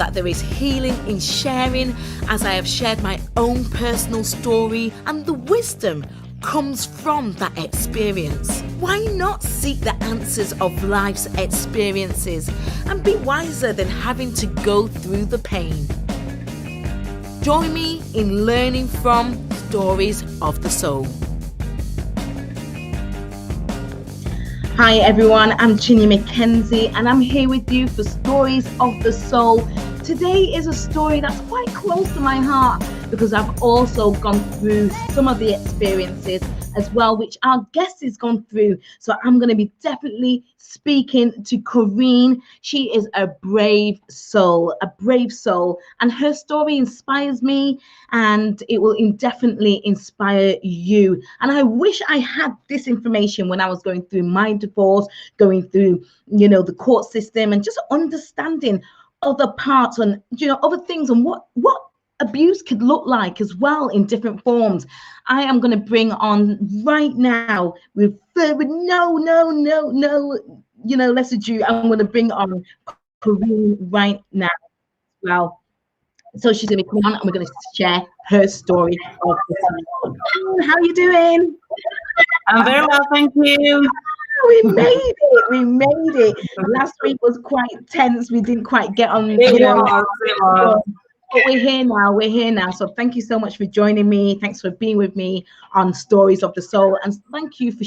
that there is healing in sharing, as I have shared my own personal story, and the wisdom comes from that experience. Why not seek the answers of life's experiences and be wiser than having to go through the pain? Join me in learning from Stories of the Soul. Hi everyone, I'm Ginny McKenzie and I'm here with you for Stories of the Soul. Today is a story that's quite close to my heart because I've also gone through some of the experiences as well, which our guest has gone through. So I'm going to be definitely speaking to Corinne. She is a brave soul, and her story inspires me, and it will definitely inspire you. And I wish I had this information when I was going through my divorce, going through, the court system, and just understanding other parts and other things and what abuse could look like as well in different forms. I am going to bring on right now with no less ado. I'm going to bring on Corinne right now as well. So she's going to come on and we're going to share her story of the time. How are you doing? I'm very well, thank you. We made it. Last week was quite tense. We didn't quite get on. It was. But we're here now. So thank you so much for joining me. Thanks for being with me on Stories of the Soul. And thank you for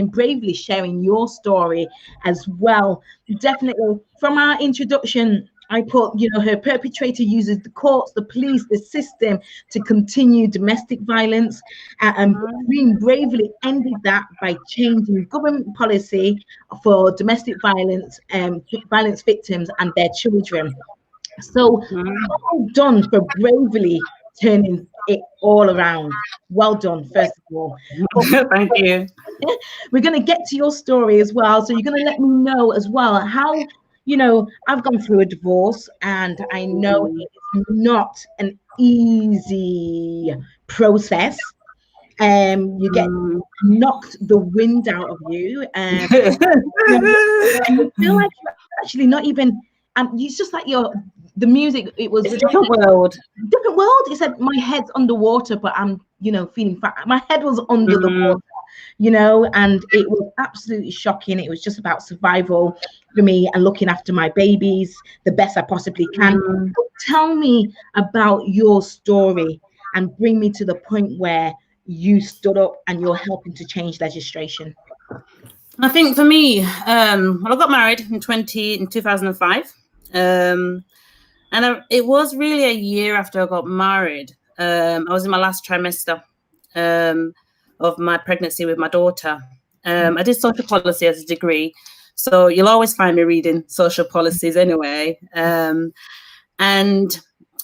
bravely sharing your story as well. Definitely. From our introduction, I put, her perpetrator uses the courts, the police, the system to continue domestic violence. And Green bravely ended that by changing government policy for domestic violence, violence victims and their children. So well done for bravely turning it all around. Well done, first of all. Thank you. We're going to get to your story as well. So you're going to let me know as well how, I've gone through a divorce and I know it's not an easy process. You get knocked the wind out of you. And you feel like you're actually not even, it's just like the music, it was a different world. It said my head's underwater, but I'm, feeling fine. My head was under the water, and it was absolutely shocking. It was just about survival for me and looking after my babies the best I possibly can. So tell me about your story and bring me to the point where you stood up and you're helping to change legislation. I think for me, I got married in 2005. And it was really a year after I got married. I was in my last trimester of my pregnancy with my daughter. I did social policy as a degree, so you'll always find me reading social policies anyway. And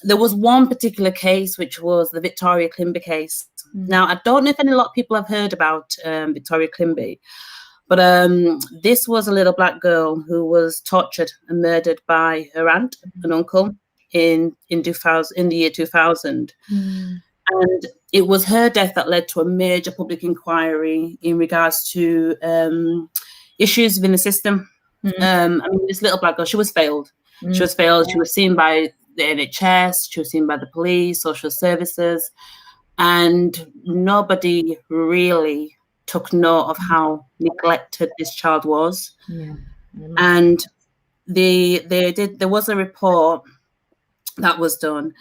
there was one particular case, which was the Victoria Kalimba case. Now, I don't know if a lot of people have heard about Victoria Kalimba, but this was a little black girl who was tortured and murdered by her aunt and uncle in the year 2000. And it was her death that led to a major public inquiry in regards to issues within the system. This little black girl, she was failed. She was failed. She was seen by the NHS. She was seen by the police, social services, and nobody really took note of how neglected this child was. And there was a report that was done,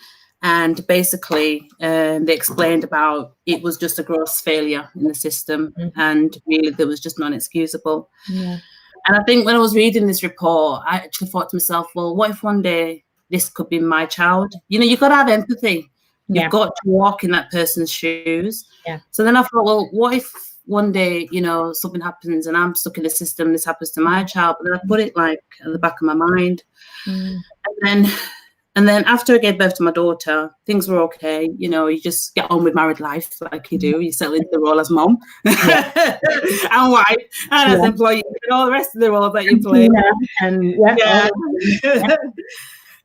and basically they explained about it was just a gross failure in the system, and really there was just non-excusable. And I think when I was reading this report, I actually thought to myself, well, what if one day this could be my child? You've got to have empathy. You've got to walk in that person's shoes. So then I thought, well, what if one day, something happens and I'm stuck in the system, this happens to my child? But then I put it like at the back of my mind. And then after I gave birth to my daughter, things were okay. You just get on with married life like you do. You settle into the role as mom and wife and as employee and all the rest of the roles that you play.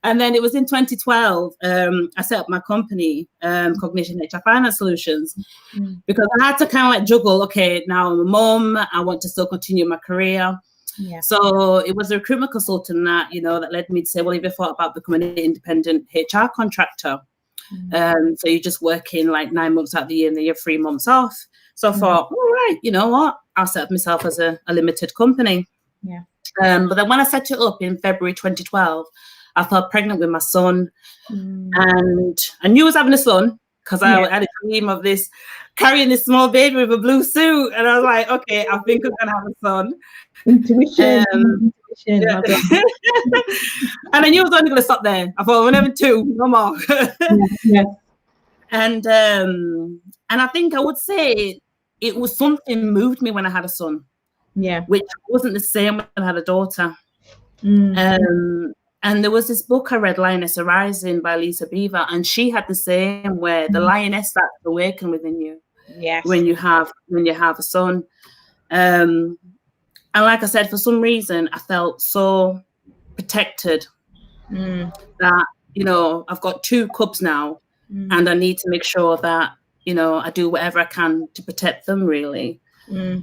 And then it was in 2012, I set up my company, Cognition HR Finance Solutions, because I had to kind of like juggle, okay, now I'm a mom, I want to still continue my career. Yeah. So it was a recruitment consultant that, that led me to say, well, have you thought about becoming an independent HR contractor? So you're just working like 9 months out of the year and then you have 3 months off. So I thought, all right, you know what? I'll set up myself as a limited company. Yeah. But then when I set it up in February 2012, I fell pregnant with my son. And I knew I was having a son because I had a dream of this, carrying this small baby with a blue suit. And I was like, okay, I think I'm going to have a son. Intuition. Yeah. And I knew I was only going to stop there. I thought, we're having 2, no more. And I think I would say it was something moved me when I had a son. Yeah. Which wasn't the same when I had a daughter. And there was this book I read, Lioness Arising by Lisa Beaver, and she had the same, where the lioness starts to awaken within you. Yes. When you have a son. And like I said, for some reason, I felt so protected that, I've got 2 cubs now, and I need to make sure that, I do whatever I can to protect them, really. But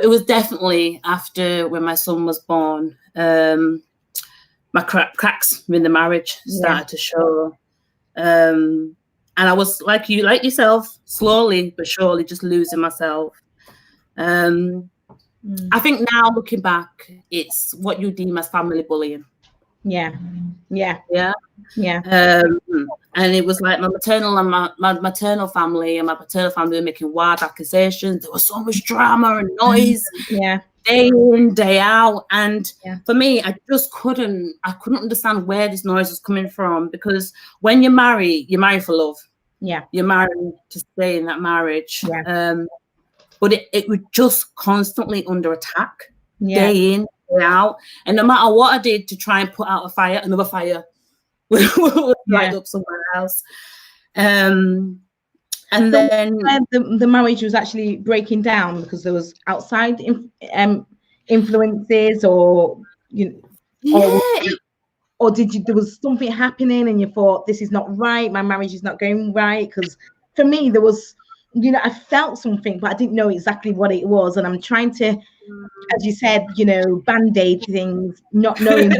it was definitely after when my son was born, my cracks in the marriage started to show. And I was like yourself, slowly but surely just losing myself. I think now looking back, it's what you deem as family bullying. Yeah. And it was like my maternal and my maternal family and my paternal family were making wild accusations. There was so much drama and noise. Day in, day out. And for me, I couldn't understand where this noise was coming from, because when you marry for love. Yeah. You're married to stay in that marriage. But it was just constantly under attack, day in, day out. And no matter what I did to try and put out a fire, another fire would light up somewhere else. And then the marriage was actually breaking down because there was outside influences, or or did you? There was something happening, and you thought, this is not right. My marriage is not going right. Because for me, there was, I felt something, but I didn't know exactly what it was. And I'm trying to, as you said, band-aid things, not knowing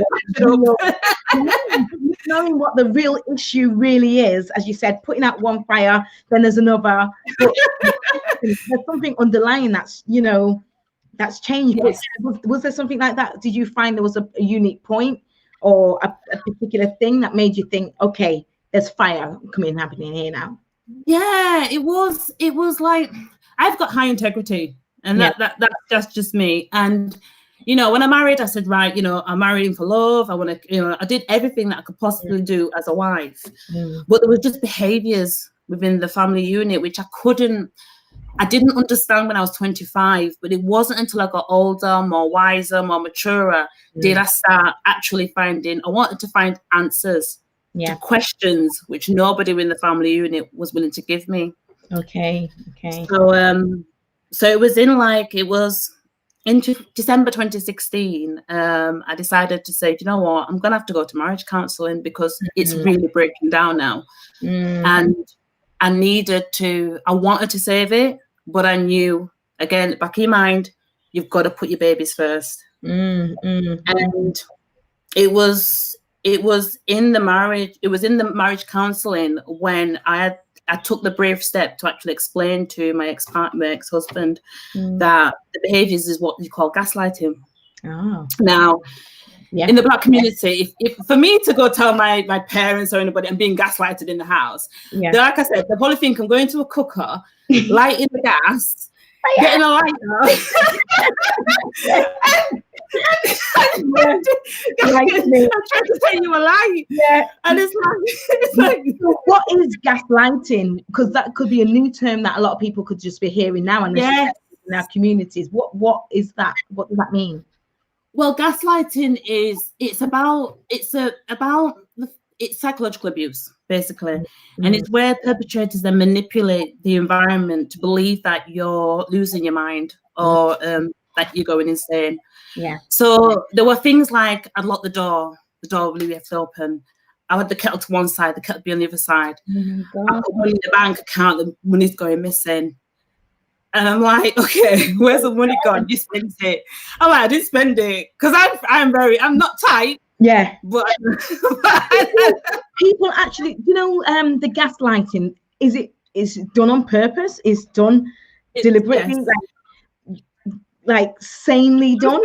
knowing what the real issue really is. As you said, putting out one fire, then there's another. But there's something underlying that's changed. Yes. Was there something like that? Did you find there was a unique point or a particular thing that made you think, okay, there's fire happening here now? Yeah, it was like, I've got high integrity, and that's just me. And when I married, I said, right, I'm marrying for love. I want to, I did everything that I could possibly do as a wife. But there was just behaviors within the family unit which I didn't understand when I was 25, but it wasn't until I got older, more wiser, more maturer, did I start actually I wanted to find answers to questions which nobody in the family unit was willing to give me. Okay. So it was in December 2016, I decided to say, you know what, I'm going to have to go to marriage counselling because it's really breaking down now. And I wanted to save it, but I knew, again, back in your mind, you've got to put your babies first. And it was in the marriage counselling when I took the brave step to actually explain to my ex-husband that the behaviours is what you call gaslighting. Oh. Now, in the Black community, if for me to go tell my parents or anybody I'm being gaslighted in the house, like I said, they probably think I'm going to a cooker, lighting the gas, getting a lighter, I'm trying to tell you a lie. And it's like so what is gaslighting? Because that could be a new term that a lot of people could just be hearing now, and in our communities. What is that? What does that mean? Well, gaslighting it's psychological abuse, basically. And it's where perpetrators then manipulate the environment to believe that you're losing your mind or that you're going insane. So there were things like I'd lock the door would be left open. I had the kettle to one side, the kettle would be on the other side. I put money in the bank account, the money's going missing. And I'm like, okay, where's the money gone? You spent it. I'm like, I didn't spend it because I'm not tight. Yeah. But people actually, the gaslighting, is it done on purpose? Is done deliberately, yes. like sanely done?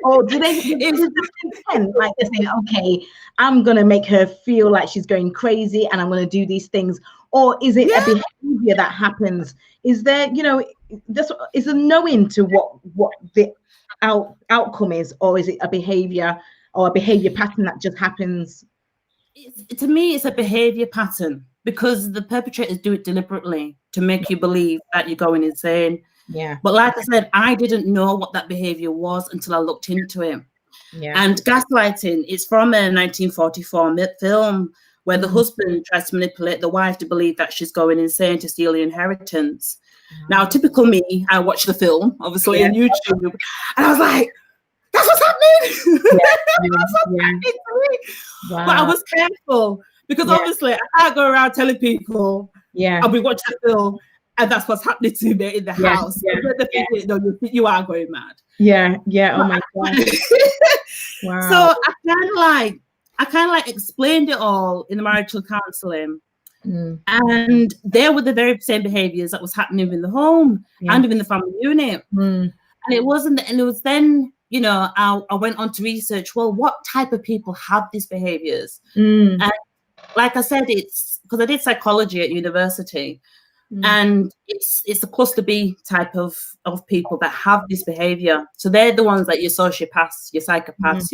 Or do they pretend like they're saying, okay, I'm gonna make her feel like she's going crazy and I'm gonna do these things? Or is it a behavior that happens? Is there, is a knowing to what the outcome is, or is it a behavior or a behavior pattern that just happens? To me, it's a behavior pattern because the perpetrators do it deliberately to make you believe that you're going insane. Yeah. But like I said, I didn't know what that behavior was until I looked into it. Yeah. And gaslighting, it's from a 1944 film where the husband tries to manipulate the wife to believe that she's going insane to steal the inheritance. Now, typical me, I watched the film, obviously, on YouTube, and I was like, that's what's happening. That's what's happening to me. Wow. But I was careful because obviously I can't go around telling people I'll be watching the film and that's what's happening to me in the house. No, you are going mad. Yeah. Oh my God. Wow. So I kind of like explained it all in the marital counselling. And there were the very same behaviors that was happening in the home and within the family unit. And it was then, I went on to research, well, what type of people have these behaviors? And like I said, it's because I did psychology at university. And it's the cluster B type of people that have this behavior. So they're the ones like your sociopaths, your psychopaths,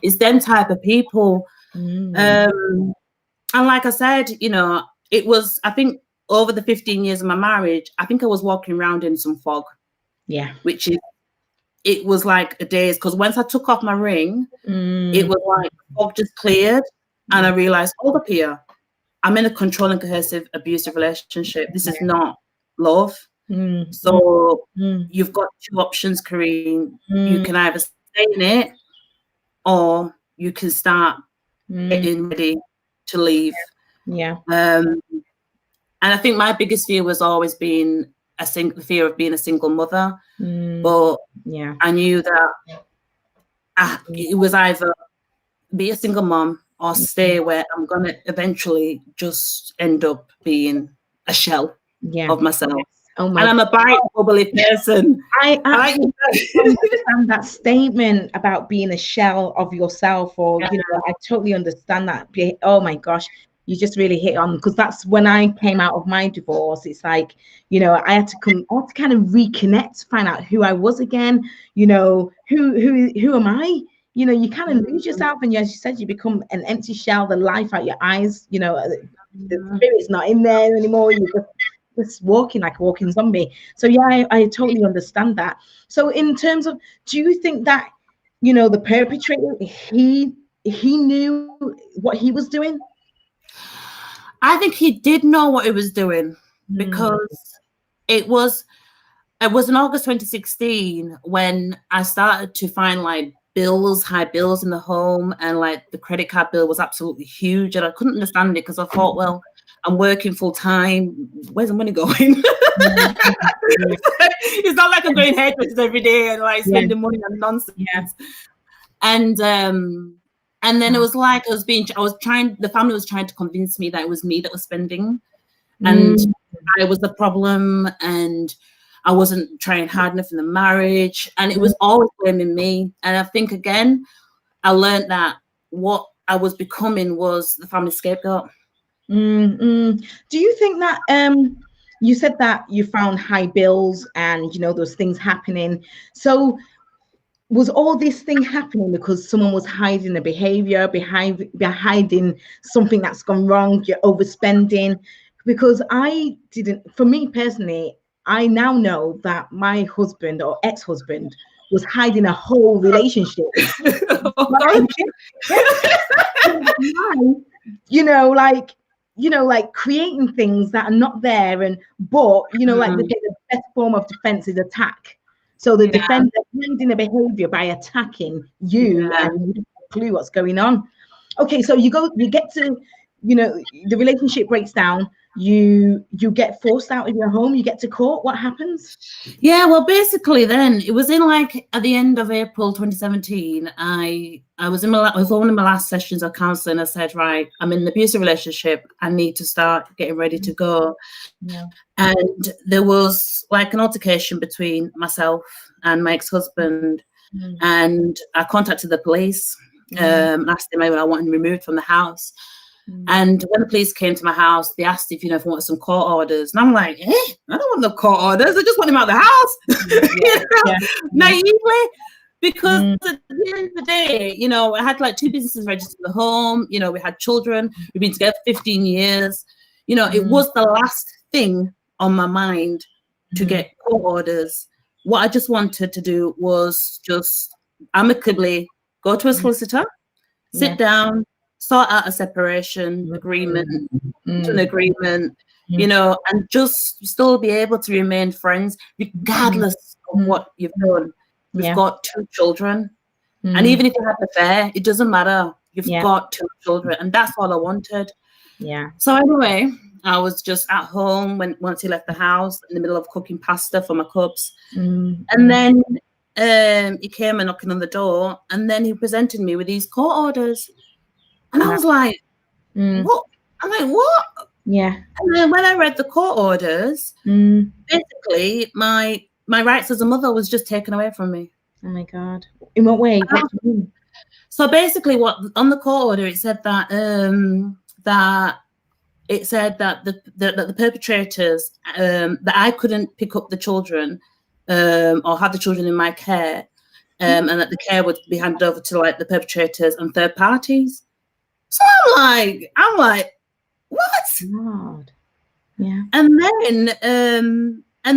it's them type of people. And like I said, it was, I think over the 15 years of my marriage, I think I was walking around in some fog. Yeah. Which is, it was like a daze, because once I took off my ring, it was like the fog just cleared. And I realized, hold up here, I'm in a controlling, coercive, abusive relationship. This is not love. So you've got two options, Karine. You can either stay in it or you can start getting ready to leave. Yeah. And I think my biggest fear was always being the fear of being a single mother. But I knew that it was either be a single mom or stay where I'm going to eventually just end up being a shell of myself. And I'm a bright, bubbly person. I understand that statement about being a shell of yourself, or, I totally understand that. Oh my gosh, you just really hit on, because that's when I came out of my divorce. It's like, I had to kind of reconnect, find out who I was again, who am I? You kind of lose yourself, and as you said, you become an empty shell, the life out your eyes, the spirit's not in there anymore. You're just walking like a walking zombie. So yeah, I totally understand that. So in terms of, do you think that, the perpetrator, he knew what he was doing? I think he did know what he was doing, because it was in August 2016 when I started to find like high bills in the home, and like the credit card bill was absolutely huge, and I couldn't understand it because I thought, well, I'm working full time. Where's the money going? It's not like I'm going hairdressers every day and like spending money on nonsense. And then it was like the family was trying to convince me that it was me that was spending, and I was the problem, and I wasn't trying hard enough in the marriage, and it was always blaming me. And I think, again, I learned that what I was becoming was the family scapegoat. Do you think that you said that you found high bills and those things happening? So was all this thing happening because someone was hiding a behavior, hiding something that's gone wrong, you're overspending? Because for me personally, I now know that my husband or ex-husband was hiding a whole relationship. Like creating things that are not there, but the best form of defense is attack. So the defender hiding a behavior by attacking you, and you don't have a clue what's going on. Okay, so you get to you know, the relationship breaks down. You get forced out of your home. You get to court. What happens? Yeah, well, basically, then it was in like at the end of April 2017. I was one of my last sessions of counselling. I said, right, I'm in an abusive relationship. I need to start getting ready to go. Yeah. And there was like an altercation between myself and my ex-husband, and I contacted the police. Asked them when I wanted removed from the house. And when the police came to my house, they asked if I wanted some court orders. And I'm like, I don't want no court orders. I just want him out of the house. Naively. Because at the end of the day, I had like 2 businesses registered in the home. We had children. We've been together 15 years. It was the last thing on my mind to get court orders. What I just wanted to do was just amicably go to a solicitor, sit down, sort out a separation agreement, an agreement, and just still be able to remain friends regardless of what you've done. We've got 2 children. And even if you have an affair, it doesn't matter. You've got 2 children. And that's all I wanted. Yeah. So anyway, I was just at home once he left the house in the middle of cooking pasta for my cubs. And then he came and knocking on the door, and then he presented me with these court orders. And I was like, what? I'm like, what? Yeah. And then when I read the court orders, basically my rights as a mother was just taken away from me. Oh my God. In what way? So basically what on the court order, it said that the perpetrators, that I couldn't pick up the children or have the children in my care, and that the care would be handed over to like the perpetrators and third parties. So I'm like, what? God. Yeah. And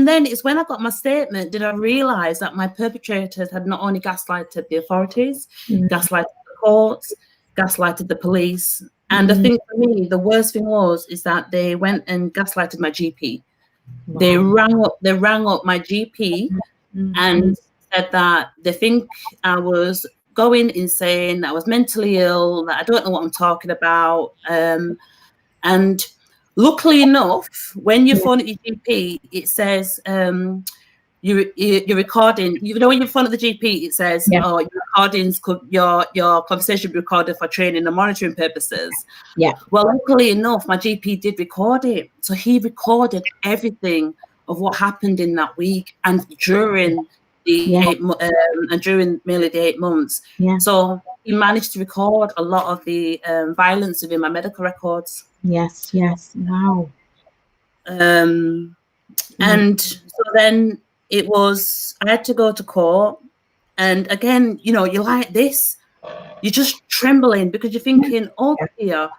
then it's when I got my statement did I realize that my perpetrators had not only gaslighted the authorities, gaslighted the courts, gaslighted the police. And I think for me, the worst thing is that they went and gaslighted my GP. Wow. They rang up my GP and said that they think I was going insane, I was mentally ill, that I don't know what I'm talking about. And luckily enough, when you phone at your GP, it says you're recording. When you phone at the GP, it says, "Oh, your recordings your conversation be recorded for training and monitoring purposes." Yeah. Well, luckily enough, my GP did record it, so he recorded everything of what happened in that week and during the during mainly the 8 months. Yeah. So he managed to record a lot of the violence within my medical records. Yes. Wow. And so then it was, I had to go to court. And again, you're like this, you're just trembling because you're thinking, oh dear,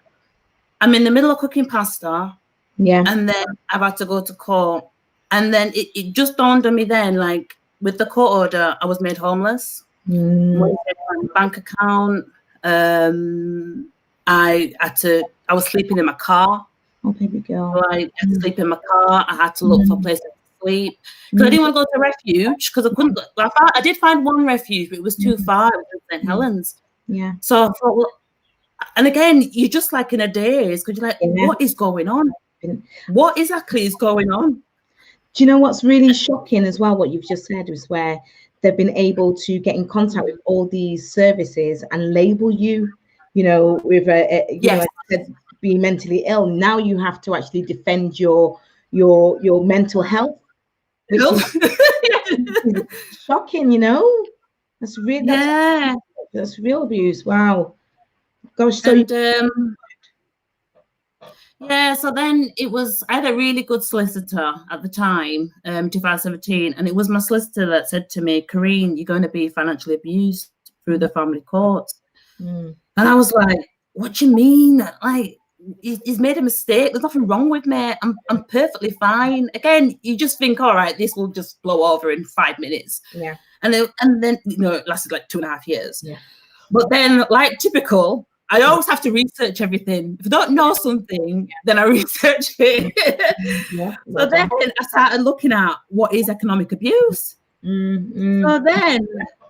I'm in the middle of cooking pasta. Yeah. And then I've had to go to court. And then it just dawned on me then, like with the court order, I was made homeless. My bank account. I was sleeping in my car. Oh, baby girl. Like, I had to sleep in my car. I had to look for a place to sleep because I didn't want to go to refuge because I couldn't. I did find one refuge, but it was too far. It was in St. Helens. Yeah. So I thought, well, and again, you're just like in a daze because you're like, what is going on? What exactly is going on? Do you know what's really shocking as well? What you've just said was where they've been able to get in contact with all these services and label you, with being mentally ill. Now you have to actually defend your mental health. Which is shocking, That's really that's real abuse. Wow. Gosh, so so then I had a really good solicitor at the time, 2017, and it was my solicitor that said to me, Karine, you're going to be financially abused through the family courts. And I was like, what do you mean? Like, he's made a mistake. There's nothing wrong with me. I'm perfectly fine. Again, you just think, all right, this will just blow over in 5 minutes. Yeah. And then it lasted like 2.5 years. Yeah. But then, like typical, I always have to research everything. If I don't know something, then I research it. So then I started looking at what is economic abuse. So then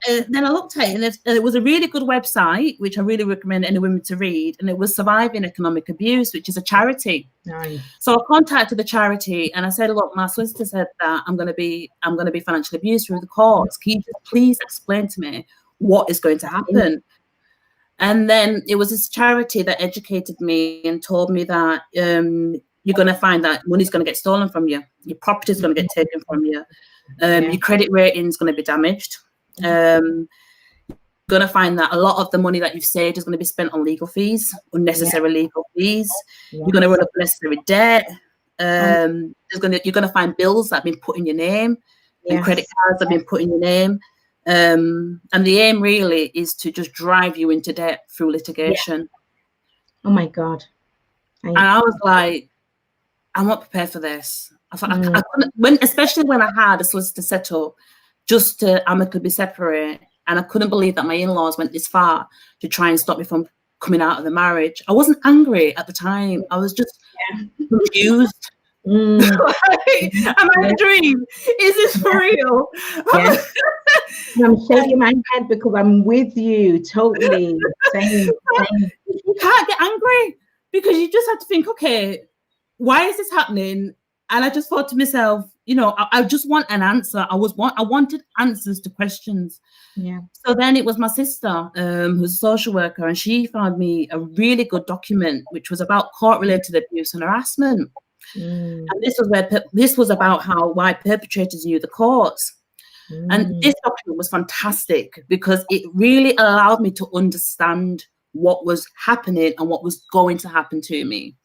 then I looked at it, and it was a really good website, which I really recommend any women to read, and it was Surviving Economic Abuse, which is a charity. Nice. So I contacted the charity and I said, look, my solicitor said that I'm going to be financially abused through the courts. Can you just please explain to me what is going to happen? And then it was this charity that educated me and told me that you're going to find that money's going to get stolen from you. Your property is going to get taken from you. Your credit rating is going to be damaged. You're going to find that a lot of the money that you've saved is going to be spent on legal fees, unnecessary legal fees. You're going to run up unnecessary debt. You're going to find bills that have been put in your name, and credit cards that have been put in your name. And the aim really is to just drive you into debt through litigation. Oh my God. And I was like, I'm not prepared for this. I thought I couldn't, especially when I had a solicitor set up just to amicably separate, and I couldn't believe that my in-laws went this far to try and stop me from coming out of the marriage. I wasn't angry at the time. I was just confused. Am I in a dream? Is this for real? I'm shaking my head because I'm with you totally. Same. You can't get angry because you just have to think, okay, why is this happening? And I just thought to myself, I just want an answer. I wanted answers to questions. Yeah. So then it was my sister, who's a social worker, and she found me a really good document which was about court-related abuse and harassment. And this was about why perpetrators knew the courts. And this document was fantastic because it really allowed me to understand what was happening and what was going to happen to me.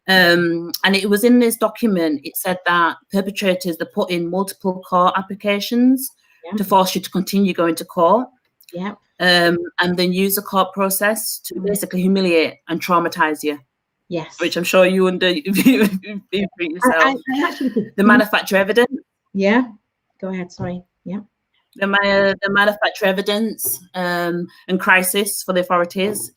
And it was in this document, it said that perpetrators, they put in multiple court applications to force you to continue going to court. And then use the court process to basically humiliate and traumatize you. Yes. Which I'm sure you under yourself. I actually the manufacture evidence. Yeah. Go ahead. Sorry. Yeah. The manufacture evidence and crisis for the authorities.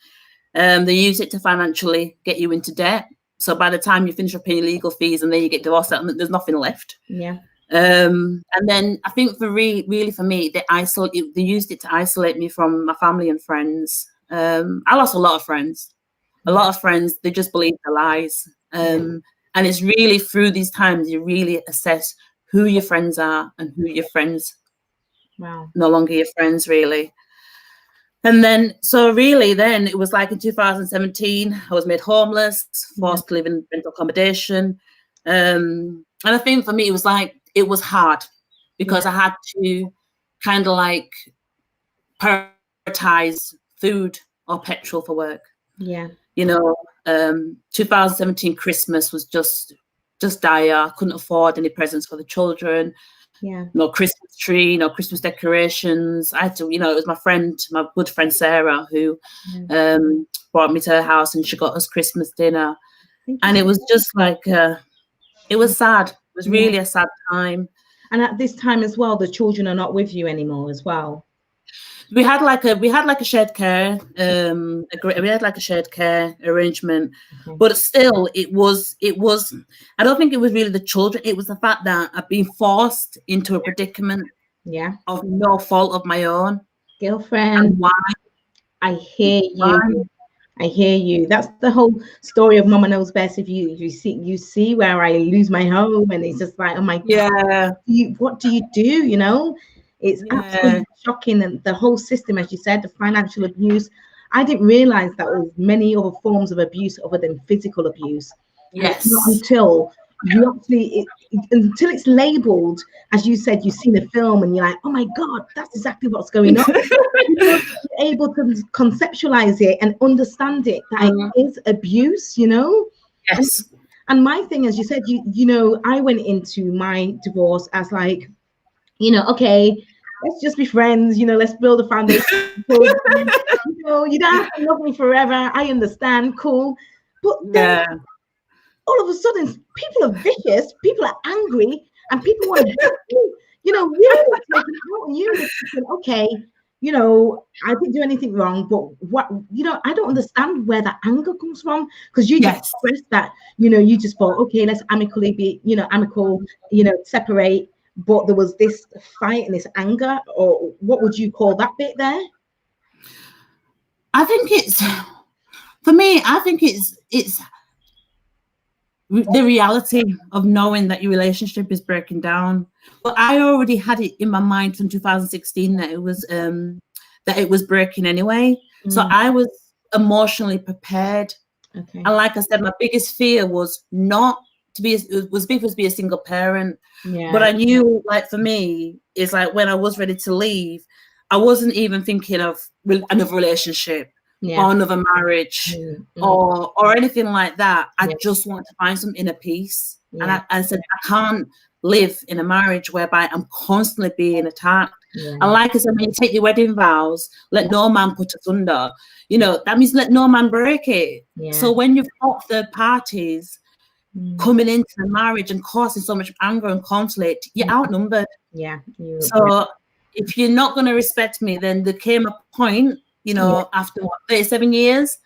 They use it to financially get you into debt. So by the time you finish up paying legal fees and then you get divorce settlement, there's nothing left. Yeah. And then I think really for me, they used it to isolate me from my family and friends. I lost a lot of friends. A lot of friends, they just believe the lies. And it's really through these times you really assess who your friends are and who your friends no longer your friends, really. And then, so really then it was like in 2017, I was made homeless, forced to live in rental accommodation. And I think for me, it was hard because I had to kind of like prioritize food or petrol for work. Yeah. 2017 Christmas was just dire. I couldn't afford any presents for the children. Yeah. No Christmas tree, no Christmas decorations. I had to, it was my good friend Sarah, who brought me to her house and she got us Christmas dinner. And it was just like, it was sad. It was really a sad time. And at this time as well, the children are not with you anymore as well. We had like a shared care, we had like a shared care arrangement, but still it was, I don't think it was really the children. It was the fact that I've been forced into a predicament of no fault of my own. Girlfriend. And why? I hear you. I hear you. That's the whole story of Mama Knows Best. If you see where I lose my home and it's just like, oh my God, what do you do? It's absolutely shocking. And the whole system, as you said, the financial abuse, I didn't realize that there was many other forms of abuse other than physical abuse. Yes. Not until you actually, until it's labeled, as you said, you've seen a film and you're like, oh my God, that's exactly what's going on. You're able to conceptualize it and understand it, that it is abuse, Yes. And my thing, as you said, I went into my divorce as like, okay, let's just be friends, let's build a foundation. You don't have to love me forever. I understand, cool. But then all of a sudden, people are vicious, people are angry, and people want to, really take it out on you. Thinking, okay, I didn't do anything wrong, but what, I don't understand where that anger comes from, because you just expressed that, you just thought, okay, let's amicably be, amicable, separate. but there was this fight and this anger, or what would you call that bit there? I think it's, for me, I think it's the reality of knowing that your relationship is breaking down. But I already had it in my mind from 2016 that it was breaking anyway. So I was emotionally prepared. Okay. And like I said, my biggest fear was not to be a single parent. Yeah. But I knew, like, for me, it's like when I was ready to leave, I wasn't even thinking of another relationship or another marriage or anything like that. I just want to find some inner peace. And I said, I can't live in a marriage whereby I'm constantly being attacked. And like I said, when you take your wedding vows, let no man put us under, you know, that means let no man break it. So when you've got third parties coming into the marriage and causing so much anger and conflict, you're outnumbered. So if you're not going to respect me, then there came a point, you know, after 37 years,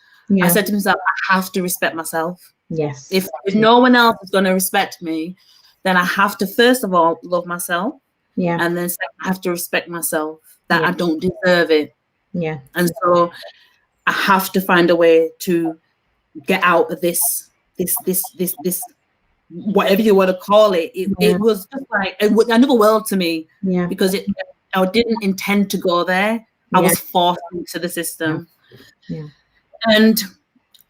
I said to myself, I have to respect myself. Yes. If no one else is going to respect me, then I have to, first of all, love myself. And then second, I have to respect myself, that I don't deserve it. And so I have to find a way to get out of this whatever you want to call it. It was just like another world to me, because I didn't intend to go there. I was forced into the system. And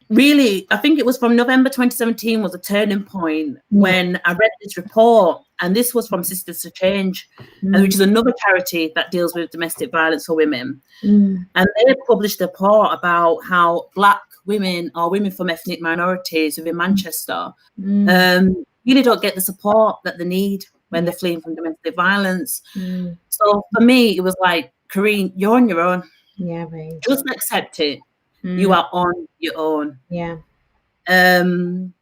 really, I think it was from November 2017 was a turning point when I read this report, and this was from Sisters to Change, and which is another charity that deals with domestic violence for women. And they published a report about how Black women or women from ethnic minorities within Manchester really don't get the support that they need when they're fleeing from domestic violence. So for me, it was like, Karine, you're on your own. Just accept it. You are on your own. And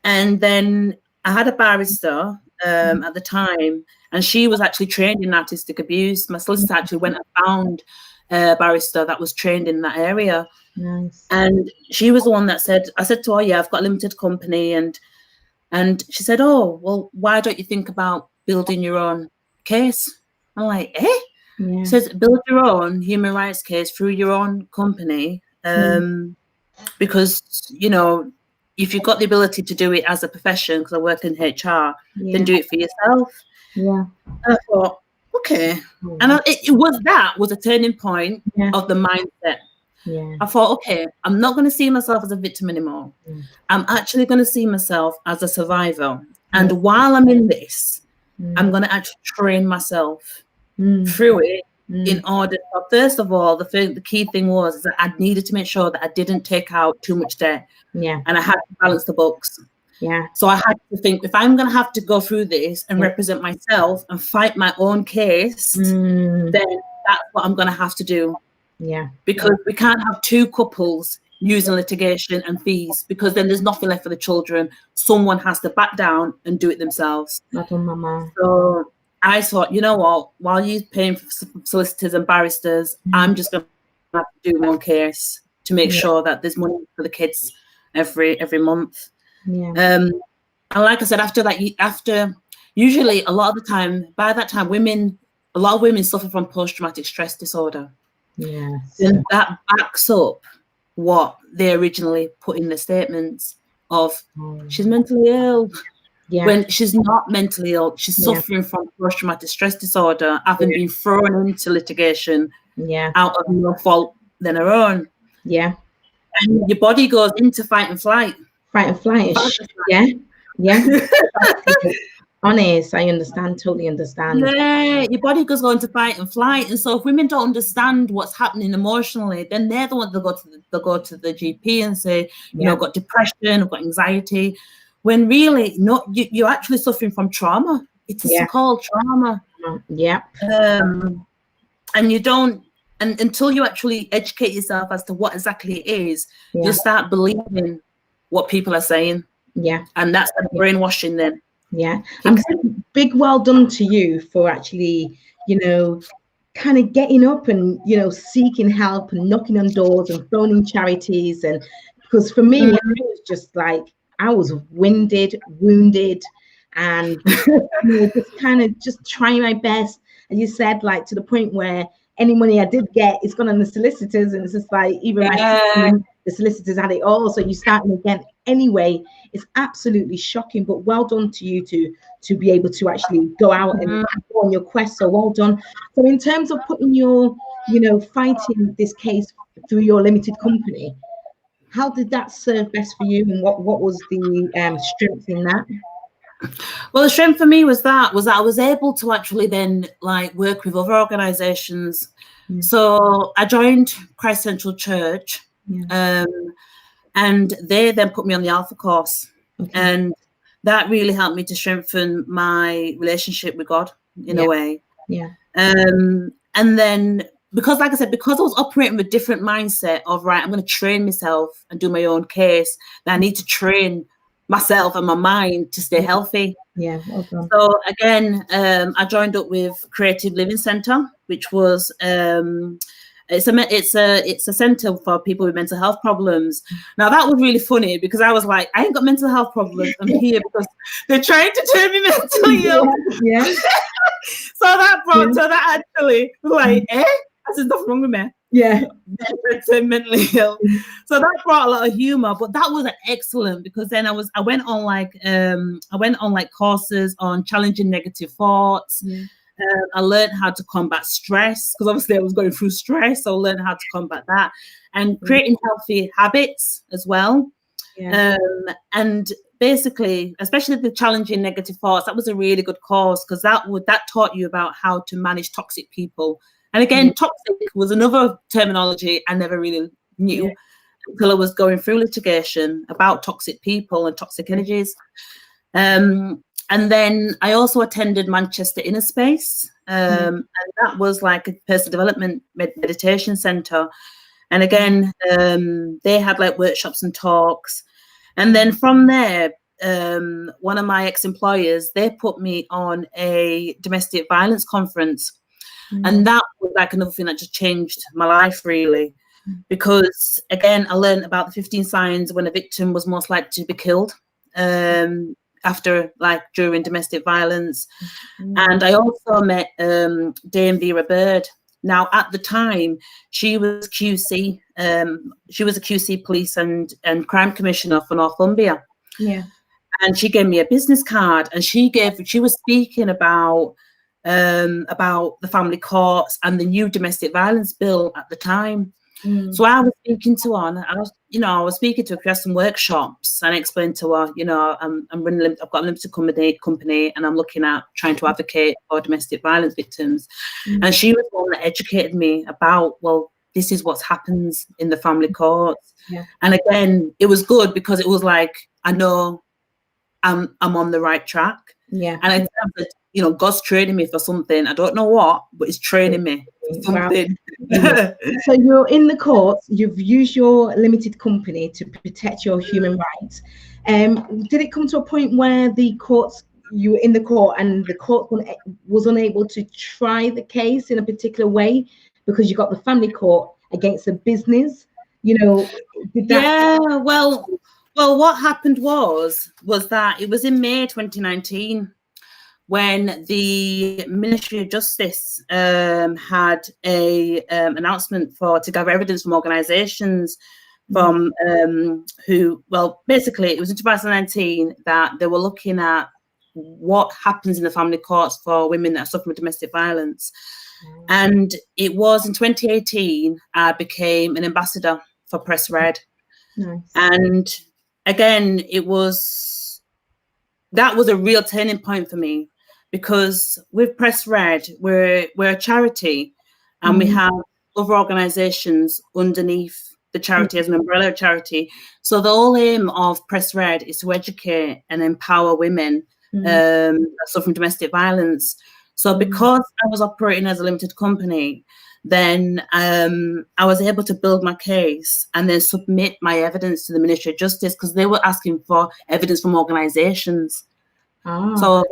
then I had a barrister at the time, and she was actually trained in artistic abuse. My solicitor actually went and found a barrister that was trained in that area. And she was the one that said, I said to her, I've got a limited company. And she said, oh, well, why don't you think about building your own case? I'm like, She says, build your own human rights case through your own company. Because, you know, if you've got the ability to do it as a profession, because I work in HR, then do it for yourself. And I thought, okay. And it was a turning point of the mindset. I thought, okay, I'm not going to see myself as a victim anymore. I'm actually going to see myself as a survivor. And while I'm in this, I'm going to actually train myself through it. In order, first of all, the key thing was that I needed to make sure that I didn't take out too much debt. And I had to balance the books. So I had to think, if I'm going to have to go through this and represent myself and fight my own case, then that's what I'm going to have to do. Because we can't have two couples using litigation and fees, because then there's nothing left for the children. Someone has to back down and do it themselves. So I thought, you know what, while you're paying for solicitors and barristers, I'm just going to have to do one case to make sure that there's money for the kids every month. And like I said, after usually a lot of the time, by that time, a lot of women suffer from post-traumatic stress disorder. And that backs up what they originally put in the statements of, she's mentally ill. When she's not mentally ill, she's suffering from post-traumatic stress disorder, having been thrown into litigation out of no fault than her own. And your body goes into fight and flight. Honest, I understand, totally understand. Your body goes on to fight and flight. And so if women don't understand what's happening emotionally, then they're the ones that go to the GP and say, you know, I've got depression, I've got anxiety. When really, you're actually suffering from trauma. It's called trauma. And you don't, and until you actually educate yourself as to what exactly it is, you start believing what people are saying. And that's the brainwashing then. And big well done to you for actually, you know, kind of getting up and, you know, seeking help and knocking on doors and phoning charities. And because for me, it was just like, I was winded, wounded, and just kind of just trying my best. And you said, like, to the point where any money I did get is gone on the solicitors, and it's just like even the solicitors had it all. So you're starting again anyway. It's absolutely shocking, but well done to you to be able to actually go out and go on your quest. So well done. So in terms of putting your, fighting this case through your limited company, how did that serve best for you, and what was the strength in that? Well, the strength for me was that I was able to actually then like work with other organizations. So I joined Christ Central Church, and they then put me on the Alpha course, and that really helped me to strengthen my relationship with God in a way. And then because, like I said, because I was operating with a different mindset of, right, I'm going to train myself and do my own case, then I need to train myself and my mind to stay healthy. So again, I joined up with Creative Living Centre, which was it's a centre for people with mental health problems. Now that was really funny because I was like, I ain't got mental health problems. I'm here because they're trying to turn me mentally ill. So that actually was like, there's nothing wrong with me. Mentally ill. So that brought a lot of humor, but that was excellent because then I went on like courses on challenging negative thoughts. I learned how to combat stress because obviously I was going through stress, so I learned how to combat that and creating healthy habits as well. And basically, especially the challenging negative thoughts, that was a really good course because that taught you about how to manage toxic people. And again, toxic was another terminology I never really knew until I was going through litigation about toxic people and toxic energies. And then I also attended Manchester Inner Space, and that was like a personal development meditation centre. And again, they had like workshops and talks. And then from there, one of my ex-employers, they put me on a domestic violence conference. And that was like another thing that just changed my life, really, because again, I learned about the 15 signs when a victim was most likely to be killed during domestic violence. And I also met Dame Vera Bird. Now, at the time, she was QC. She was a QC police and crime commissioner for Northumbria. And she gave me a business card, and she was speaking about the family courts and the new domestic violence bill at the time. So I was speaking to her, and I was speaking to her for some workshops, and I explained to her, I've got a limited company, and I'm looking at trying to advocate for domestic violence victims. And she was the one that educated me about, well, this is what happens in the family courts. And again, it was good because it was like, I know I'm on the right track. And I said, God's training me for something. I don't know what, but it's training me for something. So you're in the courts, you've used your limited company to protect your human rights. Did it come to a point where you were in the court and the court was unable to try the case in a particular way because you got the family court against a business? Well, what happened was that it was in May 2019 when the Ministry of Justice had a announcement to gather evidence from organisations basically it was in 2019 that they were looking at what happens in the family courts for women that suffer from domestic violence. And it was in 2018 I became an ambassador for Press Red. And again, that was a real turning point for me, because with Press Red, we're a charity, and we have other organisations underneath the charity as an umbrella charity. So the whole aim of Press Red is to educate and empower women that suffer from domestic violence. So because I was operating as a limited company, then I was able to build my case and then submit my evidence to the Ministry of Justice, because they were asking for evidence from organisations. So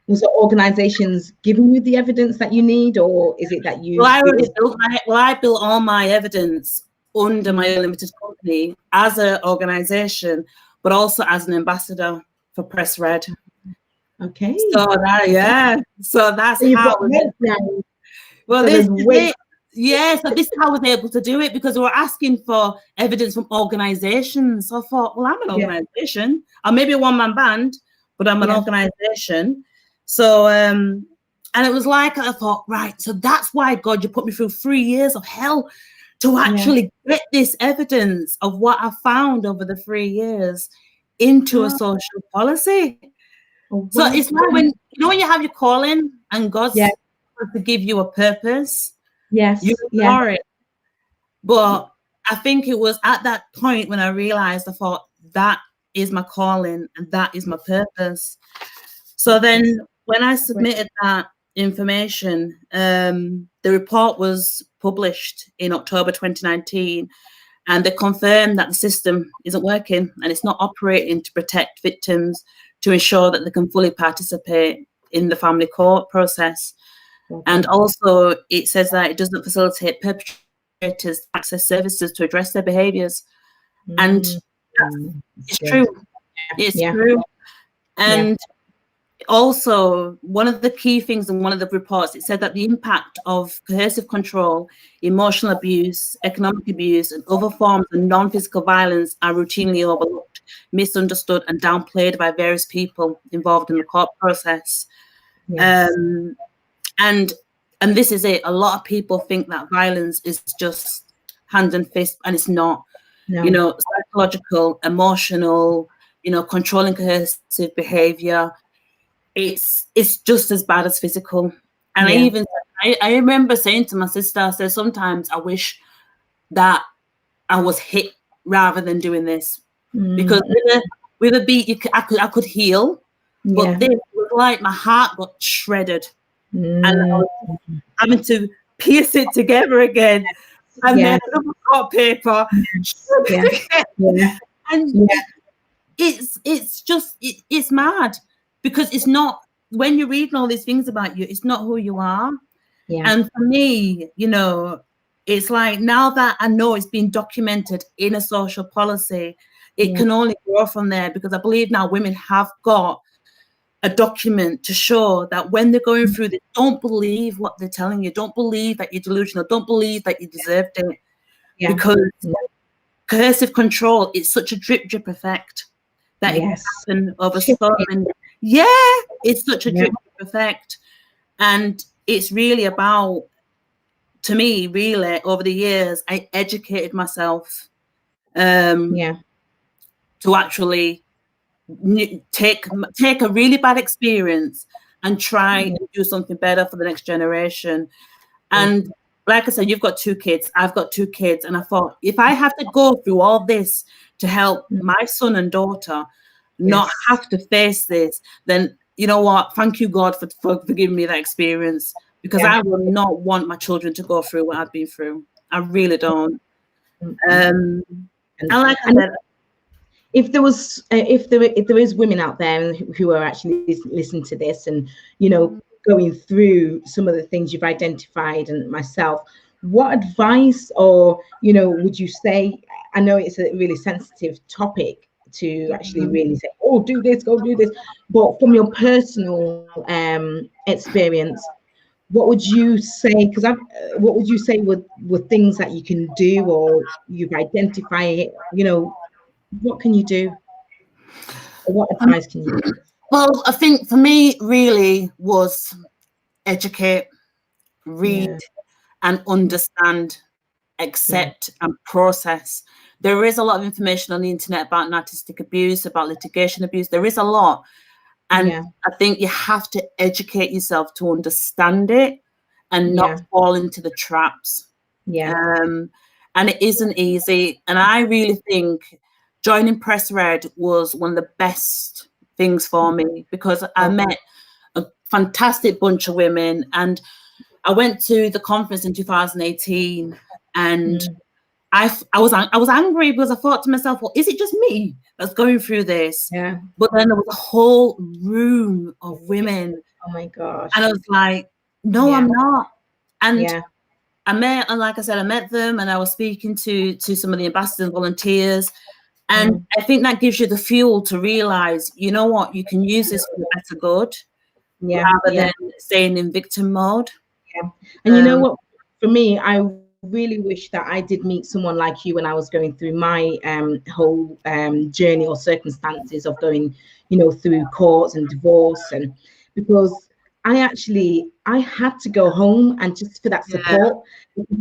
was the organisations giving you the evidence that you need, or is it that you? I built all my evidence under my limited company as an organisation, but also as an ambassador. for Press Red. Okay. So so that's So you've how. got weight now. Well, So this there's is weight. it. Yeah, so this is how I was able to do it, because we were asking for evidence from organizations. So I thought, well, I'm an organization. I'm maybe a one-man band, but I'm an organization. So, and it was like, I thought, right, so that's why, God, you put me through 3 years of hell to actually get this evidence of what I found over the 3 years into a social policy. Oh, So wow. it's like when you have your calling and God's to give you a purpose, you ignore it. But I think it was at that point when I realized, I thought, that is my calling and that is my purpose. So then when I submitted that information, the report was published in October 2019, and they confirmed that the system isn't working and it's not operating to protect victims, to ensure that they can fully participate in the family court process. And also it says that it doesn't facilitate perpetrators to access services to address their behaviours. And it's true. It's true. And also, one of the key things in one of the reports, it said that the impact of coercive control, emotional abuse, economic abuse, and other forms of non-physical violence are routinely overlooked, misunderstood, and downplayed by various people involved in the court process. And this is it. A lot of people think that violence is just hand and fist, and it's not. Psychological, emotional, controlling coercive behavior. It's just as bad as physical. And I remember saying to my sister, I said, sometimes I wish that I was hit rather than doing this, because with a beat, I could heal, but this was like my heart got shredded, and I was having to piece it together again. And then another hot paper, and it's mad, because it's not, when you're reading all these things about you, it's not who you are. And for me, it's like, now that I know it's been documented in a social policy, it can only grow from there, because I believe now women have got a document to show that when they're going through this, don't believe what they're telling you. Don't believe that you're delusional. Don't believe that you deserved it. Because coercive control, it's such a drip effect that it can happen over so many. It's such a drip effect. And it's really about, to me, really, over the years, I educated myself to actually take a really bad experience and try and do something better for the next generation. And like I said, you've got 2 kids, I've got 2 kids, and I thought, if I have to go through all this to help my son and daughter not have to face this, then you know what? Thank you, God, for giving me that experience, because I will not want my children to go through what I've been through. I really don't. And like I said, if there is women out there who are actually listening to this and going through some of the things you've identified, and myself, what advice or would you say? I know it's a really sensitive topic to actually really say, oh, do this, go do this, but from your personal experience, what would you say? Because what would you say were things that you can do, or you've identified, what can you do? Or what advice can you give? Well, I think for me, really, was educate, read, and understand, accept, and process. There is a lot of information on the internet about narcissistic abuse, about litigation abuse. There is a lot. And I think you have to educate yourself to understand it and not fall into the traps. And it isn't easy. And I really think joining Press Red was one of the best things for me, because I met a fantastic bunch of women, and I went to the conference in 2018, and I was angry, because I thought to myself, well, is it just me that's going through this? But then there was a whole room of women. Oh my gosh. And I was like, no, I'm not. And I met them, and I was speaking to some of the ambassadors and volunteers, And I think that gives you the fuel to realize, you know what, you can use this for the better good rather than staying in victim mode. Yeah. And you know what, for me, I really wish that I did meet someone like you when I was going through my whole journey or circumstances of going, you know, through courts and divorce, and because I had to go home and just for that support.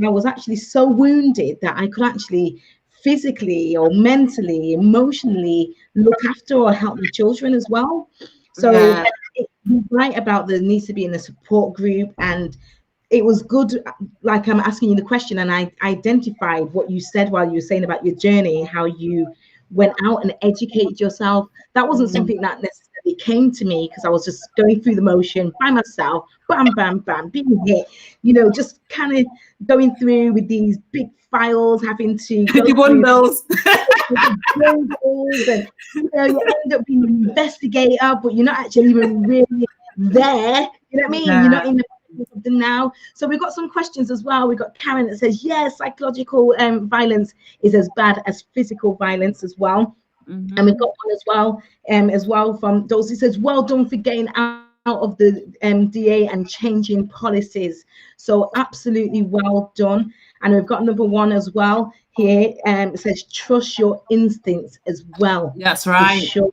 I was actually so wounded that I could actually physically or mentally, emotionally look after or help my children as well. So you're right about there needs to be in a support group, and it was good, like I'm asking you the question, and I identified what you said while you were saying about your journey, how you went out and educated yourself. That wasn't something that necessarily came to me because I was just going through the motion by myself, bam, bam, bam, being hit, you know, just kind of going through with these big files, having to go through those. and you know, you end up being an investigator, but you're not actually even really there. You know what I mean? You're not in the of them now. So we've got some questions as well. We've got Karen that says, yes, psychological violence is as bad as physical violence as well. And we've got one as well from Dulcie says, well done for getting out of the DA and changing policies. So absolutely well done. And we've got another one as well here. It says, trust your instincts as well. That's right. For sure.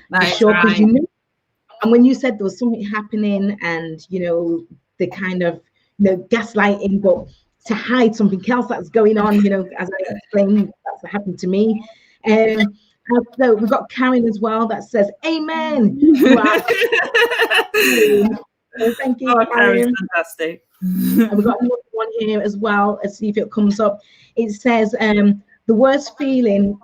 That's right. Because you knew. And when you said there was something happening and, you know, the kind of, you know, gaslighting, but to hide something else that's going on, you know, as I explained, that's happened to me. So we've got Karen as well that says, amen. Wow. Thank you, Karen. Fantastic. And we've got another one here as well. Let's see if it comes up. It says, the worst feeling,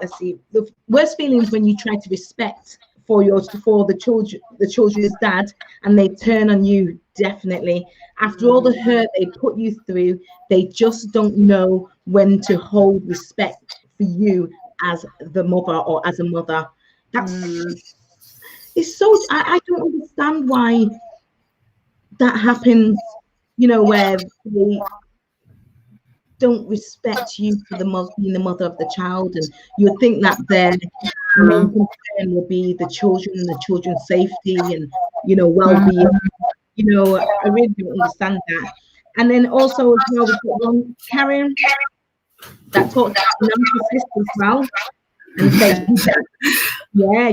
the worst feelings when you try to respect for the children's dad and they turn on you. Definitely, after all the hurt they put you through, they just don't know when to hold respect for you as the mother or as a mother. That's it's so I don't understand why that happens, you know, where they don't respect you for being the mother of the child, and you would think that their main concern will be the children and the children's safety and, you know, well-being. You know, I really don't understand that. And then also as well, we've got one Karen that talks about narcissists as well, and says,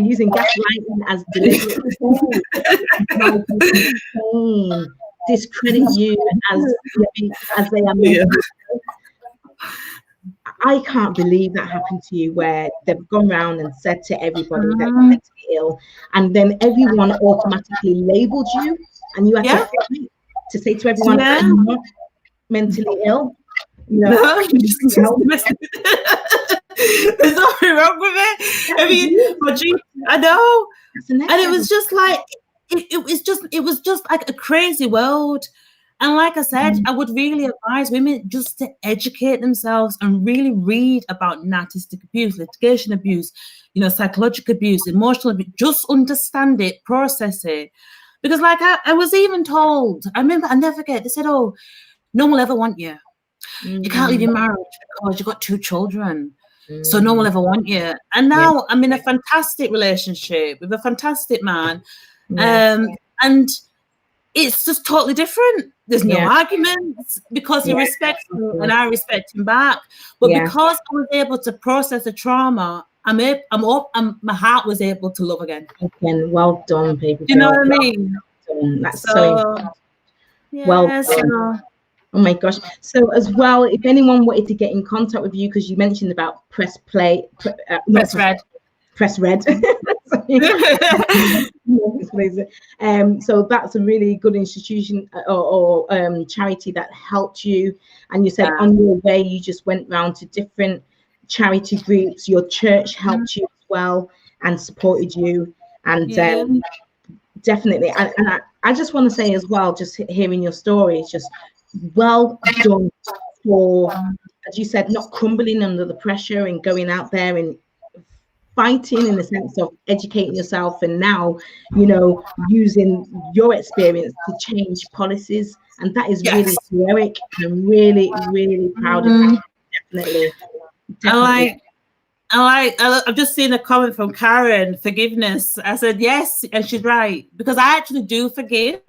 using gaslighting as deliberate discredit you as they are mentally. I can't believe that happened to you, where they've gone around and said to everybody that you're mentally ill, and then everyone automatically labeled you, and you have to say to everyone, I'm not mentally ill. You know, there's nothing wrong with it. I mean, I know, and it was just like it was just like a crazy world. And like I said, I would really advise women just to educate themselves and really read about narcissistic abuse, litigation abuse, you know, psychological abuse, emotional abuse. Just understand it, process it. Because like I was even told, I remember, I never forget, they said, oh, no one will ever want you. You can't leave your marriage because you've got 2 children. So no one will ever want you. And now I'm in a fantastic relationship with a fantastic man. And it's just totally different. There's no arguments because he respects me and I respect him back. But because I was able to process the trauma, I'm up, and my heart was able to love again. Well done, people. You know what I mean? That's so important. Well done. Oh my gosh. So as well, if anyone wanted to get in contact with you, because you mentioned about press red. So that's a really good institution or charity that helped you. And you said on your way you just went round to different charity groups. Your church helped you as well and supported you. And definitely, and I just want to say as well, just hearing your story, it's just well done for, as you said, not crumbling under the pressure and going out there and fighting in the sense of educating yourself, and now, you know, using your experience to change policies. And that is really heroic. I'm really, really proud of you. Definitely. I've just seen a comment from Karen, forgiveness. I said, yes, and she's right. Because I actually do forgive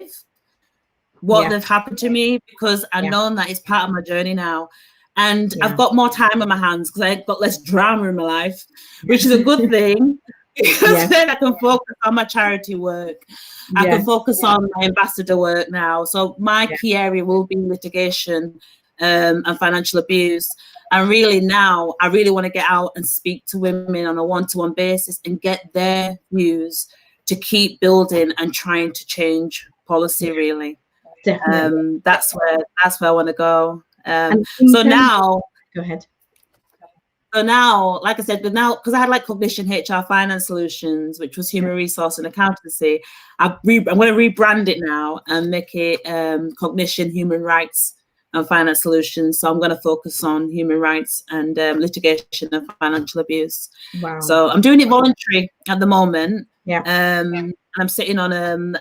what they've happened to me, because I know that it's part of my journey now. And I've got more time on my hands because I've got less drama in my life, which is a good thing. Because then I can focus on my charity work. I can focus on my ambassador work now. So my key area will be litigation and financial abuse. And really now, I really want to get out and speak to women on a one-to-one basis and get their views to keep building and trying to change policy, really. Definitely. That's where I want to go. So now, go ahead. So now, like I said, because I had like Cognition HR Finance Solutions, which was human resource and accountancy, I'm going to rebrand it now and make it Cognition Human Rights and Finance Solutions. So I'm going to focus on human rights and litigation and financial abuse. Wow. So I'm doing it voluntary at the moment. Yeah. I'm sitting on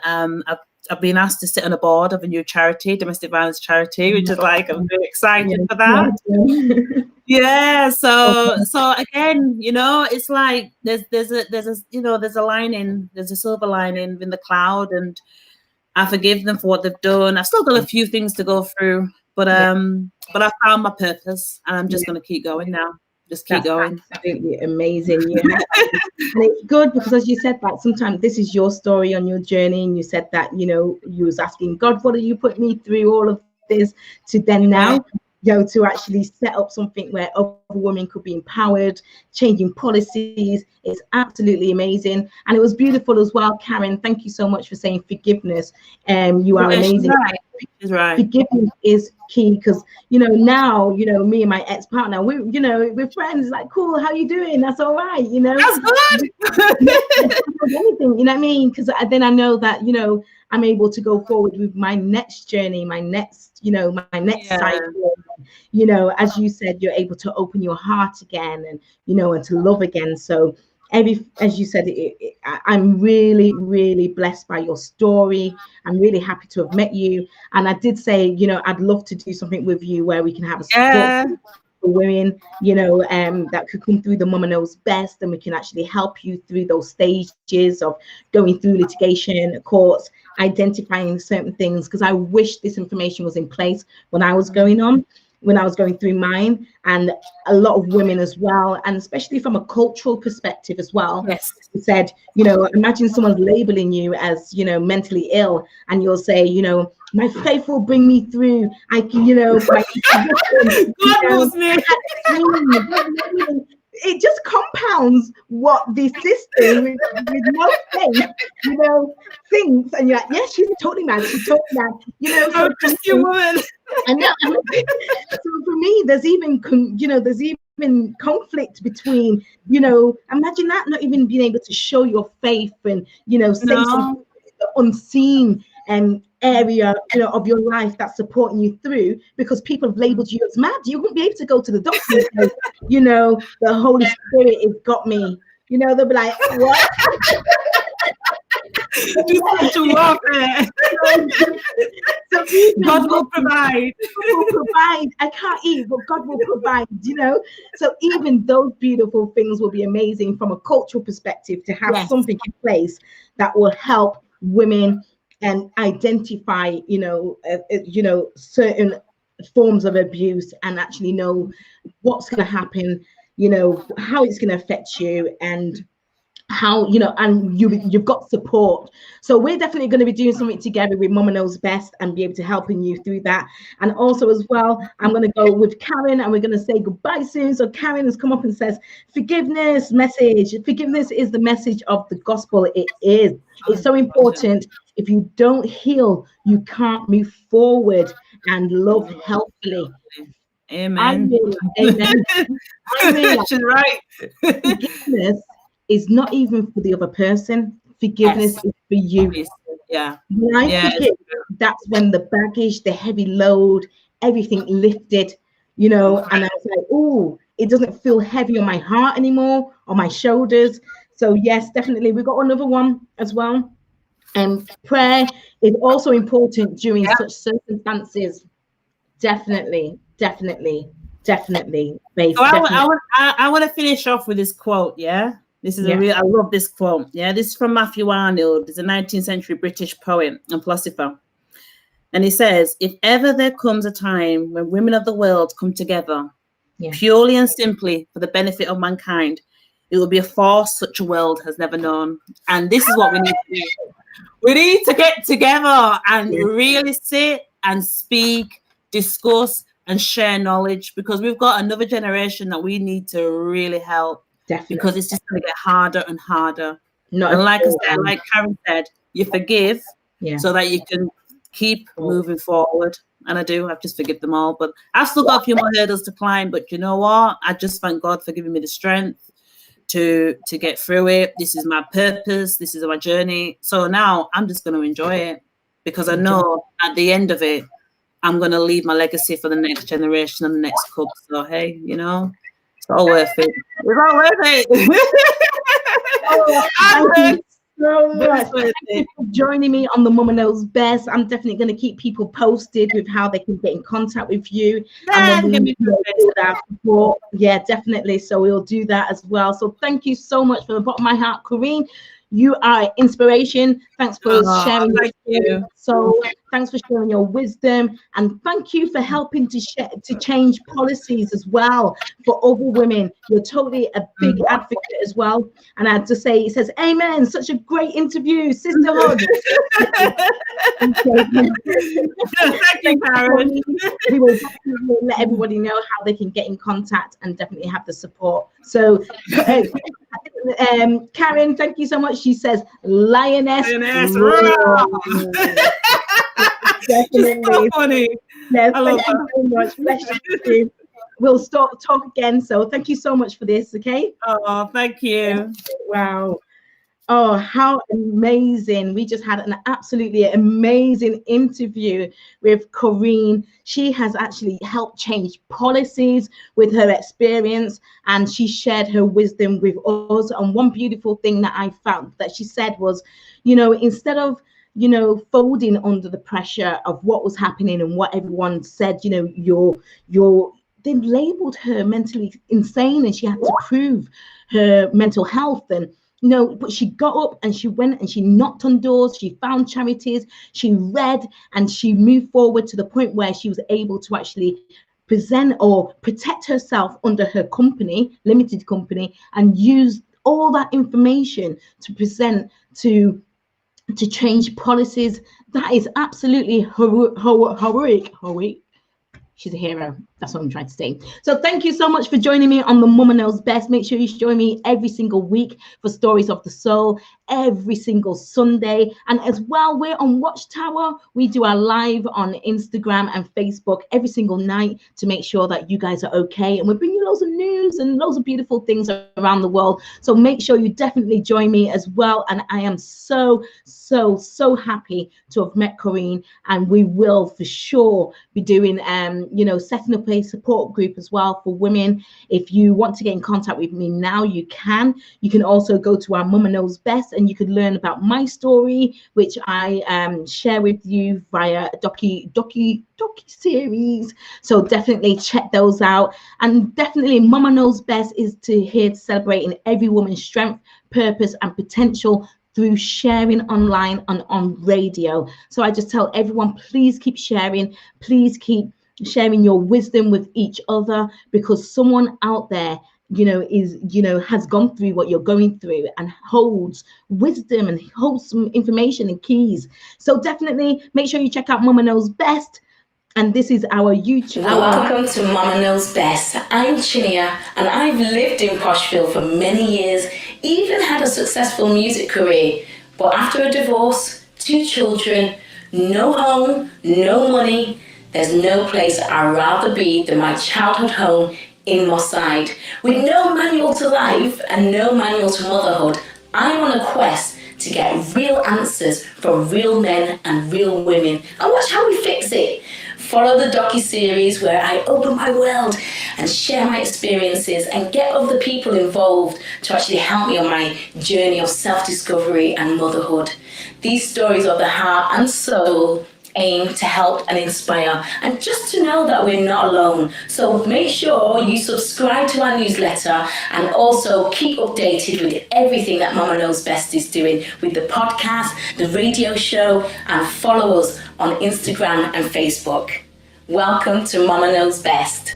I've been asked to sit on a board of a new charity, domestic violence charity, which is like, I'm very excited for that. Yeah. So again, it's like there's a lining, there's a silver lining in the cloud, and I forgive them for what they've done. I've still got a few things to go through, but I found my purpose, and I'm just going to keep going now. Just keep going. Absolutely amazing. And it's good because, as you said, that sometimes this is your story on your journey, and you said that you was asking God, what do you put me through all of this, to then now to actually set up something where other women could be empowered, changing policies. It's absolutely amazing, and it was beautiful as well. Karen, thank you so much for saying forgiveness. You are amazing. Right. Forgiveness is key, because now me and my ex-partner, we're friends. Like, cool, how you doing? That's all right. That's good. Anything, you know what I mean? Because then I know that I'm able to go forward with my next journey, my next cycle. As you said, you're able to open your heart again, and and to love again. So as you said, I'm really, really blessed by your story. I'm really happy to have met you. And I did say, I'd love to do something with you where we can have a support group for women, that could come through the Mama Knows Best, and we can actually help you through those stages of going through litigation, courts, identifying certain things. Because I wish this information was in place when I was going through mine, and a lot of women as well, and especially from a cultural perspective as well. Yes. He said, imagine someone's labeling you as, mentally ill, and you'll say, my faith will bring me through. I can, my God loves me. It just compounds what the system with no faith, thinks, and you're like, yes, she's totally mad. She's totally mad. I'm just a woman. I know. So for me, there's even conflict between, imagine that, not even being able to show your faith and, say something unseen area, of your life that's supporting you through, because people have labeled you as mad. You wouldn't be able to go to the doctor and say, the Holy Spirit has got me. They'll be like, what? God will provide. I can't eat, but God will provide, So even those beautiful things will be amazing from a cultural perspective, to have something in place that will help women and identify, certain forms of abuse, and actually know what's going to happen, how it's going to affect you, and how and you've got support. So we're definitely going to be doing something together with Mama Knows Best and be able to helping you through that. And also as well, I'm going to go with Karen, and we're going to say goodbye soon. So Karen has come up and says, forgiveness is the message of the gospel. It's so important. If you don't heal, you can't move forward and love healthily. Amen. Amen. She's right. Forgiveness is not even for the other person. Forgiveness is for you. Yeah. When I forgive, that's when the baggage, the heavy load, everything lifted, and I was like, oh, it doesn't feel heavy on my heart anymore, on my shoulders. So yes, definitely. We've got another one as well. And prayer is also important during such circumstances. Definitely. Definitely. So I want to finish off with this quote. Yeah, this is I love this quote. Yeah, this is from Matthew Arnold. He's a 19th century British poet and philosopher. And he says, if ever there comes a time when women of the world come together purely and simply for the benefit of mankind, it will be a force such a world has never known. And this is what we need to do. We need to get together and really sit and speak, discuss, and share knowledge, because we've got another generation that we need to really help. Definitely. Because it's just going to get harder and harder. And like I said, like Karen said, you forgive so that you can keep moving forward. And I've just forgive them all. But I've still got a few more hurdles to climb. But you know what? I just thank God for giving me the strength to get through it. This is my purpose. This is my journey. So now I'm just going to enjoy it, because I know at the end of it, I'm going to leave my legacy for the next generation and the next couple. So, hey, you know, it's all worth it. It's all worth it. Thank you so much. Thank you for joining me on the Mama Knows Best. I'm definitely going to keep people posted with how they can get in contact with you. Yeah, definitely. So we'll do that as well. So thank you so much from the bottom of my heart, Corinne. You are inspiration. Thanks for sharing. So thanks for sharing your wisdom, and thank you for helping to change policies as well for other women. You're totally a big advocate as well. And I have to say, it says, amen. Such a great interview, sisterhood. Thank you, Karen. We will definitely let everybody know how they can get in contact and definitely have the support. So Karen, thank you so much. She says, lioness roar. Definitely. So funny. Yes, thank you so much. Bless you. We'll talk again. So thank you so much for this. Okay. Oh, thank you. Wow. Oh, how amazing. We just had an absolutely amazing interview with Corinne. She has actually helped change policies with her experience, and she shared her wisdom with us. And one beautiful thing that I found that she said was, you know, instead of, you know, folding under the pressure of what was happening and what everyone said, you know, they labeled her mentally insane, and she had to prove her mental health. And you know, but she got up and she went and she knocked on doors, she found charities, she read, and she moved forward to the point where she was able to actually present or protect herself under her company, limited company, and use all that information to present to change policies. That is absolutely heroic. She's a hero. That's what I'm trying to say. So thank you so much for joining me on the Mama Knows Best. Make sure you join me every single week for Stories of the Soul, every single Sunday. And as well, we're on Watchtower. We do our live on Instagram and Facebook every single night to make sure that you guys are okay. And we bring you loads of news and loads of beautiful things around the world. So make sure you definitely join me as well. And I am so happy to have met Corinne. And we will for sure be doing, you know, setting up a support group as well for women. If you want to get in contact with me now, you can. You can also go to our Mama Knows Best, and you could learn about my story, which I share with you via a docu series. So definitely check those out. And definitely Mama Knows Best is here to celebrating every woman's strength, purpose, and potential through sharing online and on radio. So I just tell everyone, please keep sharing, please keep sharing your wisdom with each other, because someone out there, you know, has gone through what you're going through and holds wisdom and holds some information and keys. So definitely make sure you check out Mama Knows Best. And this is our YouTube. Welcome to Mama Knows Best. I'm Chinia, and I've lived in Poshville for many years, even had a successful music career. But after a divorce, 2 children, no home, no money, there's no place I'd rather be than my childhood home in Moss Side. With no manual to life and no manual to motherhood, I'm on a quest to get real answers from real men and real women, and watch how we fix it. Follow the docu-series where I open my world and share my experiences and get other people involved to actually help me on my journey of self-discovery and motherhood. These stories of the heart and soul aim to help and inspire, and just to know that we're not alone. So make sure you subscribe to our newsletter and also keep updated with everything that Mama Knows Best is doing with the podcast, the radio show, and follow us on Instagram and Facebook. Welcome to Mama Knows Best.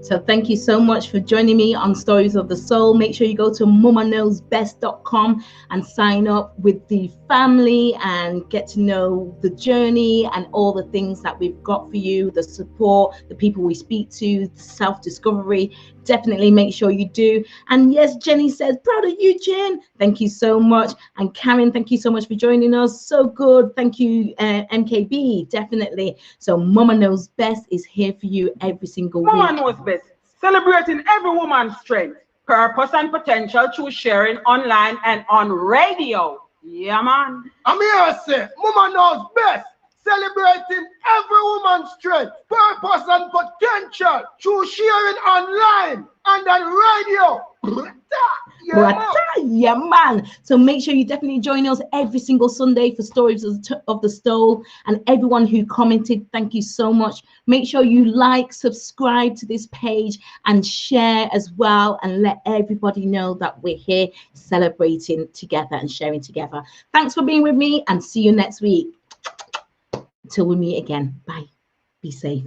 So thank you so much for joining me on Stories of the Soul. Make sure you go to mamaknowsbest.com and sign up with the family and get to know the journey and all the things that we've got for you, the support, the people we speak to, the self-discovery. Definitely make sure you do. And yes, Jenny says, proud of you, Jen. Thank you so much. And Karen, thank you so much for joining us. So good. Thank you, MKB. Definitely. So Mama Knows Best is here for you every single week. Mama Knows Best, celebrating every woman's strength, purpose, and potential through sharing online and on radio. Yeah, man. I'm here to say, Mama Knows Best, celebrating every woman's strength, purpose, and potential through sharing online and on radio. Yeah, man. So make sure you definitely join us every single Sunday for Stories of the Soul. And everyone who commented, thank you so much. Make sure you like, subscribe to this page, and share as well, and let everybody know that we're here celebrating together and sharing together. Thanks for being with me, and see you next week. Till we meet again. Bye. Be safe.